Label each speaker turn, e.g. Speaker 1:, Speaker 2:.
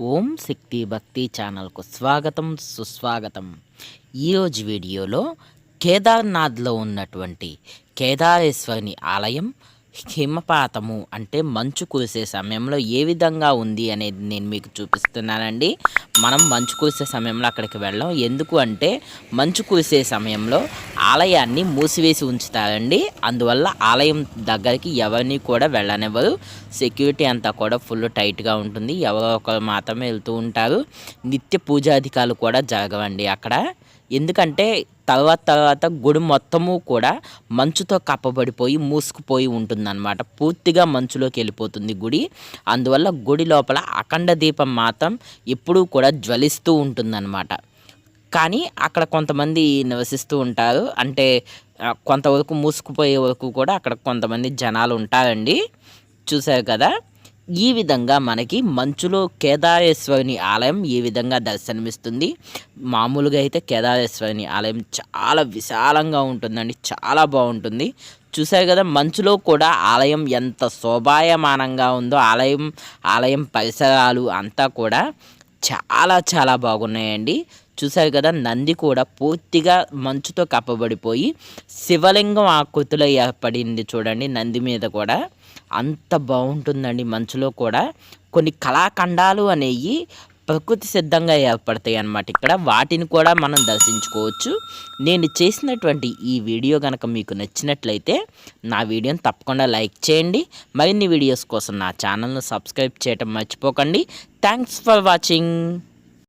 Speaker 1: ఓం శక్తి భక్తి ఛానల్కు స్వాగతం సుస్వాగతం. ఈరోజు వీడియోలో కేదార్నాథ్లో ఉన్నటువంటి కేదారేశ్వరుని ఆలయం హిమపాతము అంటే మంచు కురిసే సమయంలో ఏ విధంగా ఉంది అనేది నేను మీకు చూపిస్తున్నానండి. మనం మంచు కురిసే సమయంలో అక్కడికి వెళ్ళాం. ఎందుకు అంటే మంచు కురిసే సమయంలో ఆలయాన్ని మూసివేసి ఉంచుతారండి. అందువల్ల ఆలయం దగ్గరికి ఎవరిని కూడా వెళ్ళనివ్వరు. సెక్యూరిటీ అంతా కూడా ఫుల్ టైట్గా ఉంటుంది. ఎవరో ఒకరు మాత్రమే వెళ్తూ ఉంటారు. నిత్య పూజాధికారులు కూడా జరగవండి అక్కడ. ఎందుకంటే తర్వాత గుడి మొత్తము కూడా మంచుతో కప్పబడిపోయి మూసుకుపోయి ఉంటుందన్నమాట. పూర్తిగా మంచులోకి వెళ్ళిపోతుంది గుడి. అందువల్ల గుడి లోపల అఖండ దీపం మాత్రం ఎప్పుడూ కూడా జ్వలిస్తూ ఉంటుందన్నమాట. కానీ అక్కడ కొంతమంది నివసిస్తూ ఉంటారు. అంటే కొంతవరకు మూసుకుపోయే వరకు కూడా అక్కడ కొంతమంది జనాలు ఉంటారండి. చూశారు కదా. ఈ విధంగా మనకి మంచులో కేదారేశ్వరుని ఆలయం ఏ విధంగా దర్శనమిస్తుంది. మామూలుగా అయితే కేదారేశ్వరుని ఆలయం చాలా విశాలంగా ఉంటుందండి. చాలా బాగుంటుంది. చూశారు కదా, మంచులో కూడా ఆలయం ఎంత శోభాయమానంగా ఉందో. ఆలయం పరిసరాలు అంతా కూడా చాలా చాలా బాగున్నాయండి. చూశారు కదా, నంది కూడా పూర్తిగా మంచుతో కప్పబడిపోయి శివలింగం ఆకృతిలో ఏర్పడింది చూడండి. నంది మీద కూడా అంత బాగుంటుందండి. మంచులో కూడా కొన్ని కళాఖండాలు అనేవి ప్రకృతి సిద్ధంగా ఏర్పడతాయి అన్నమాట. ఇక్కడ వాటిని కూడా మనం దర్శించుకోవచ్చు. నేను చేసినటువంటి ఈ వీడియో కనుక మీకు నచ్చినట్లయితే నా వీడియోని తప్పకుండా లైక్ చేయండి. మరిన్ని వీడియోస్ కోసం నా ఛానల్ను సబ్స్క్రైబ్ చేయటం మర్చిపోకండి. Thanks for watching.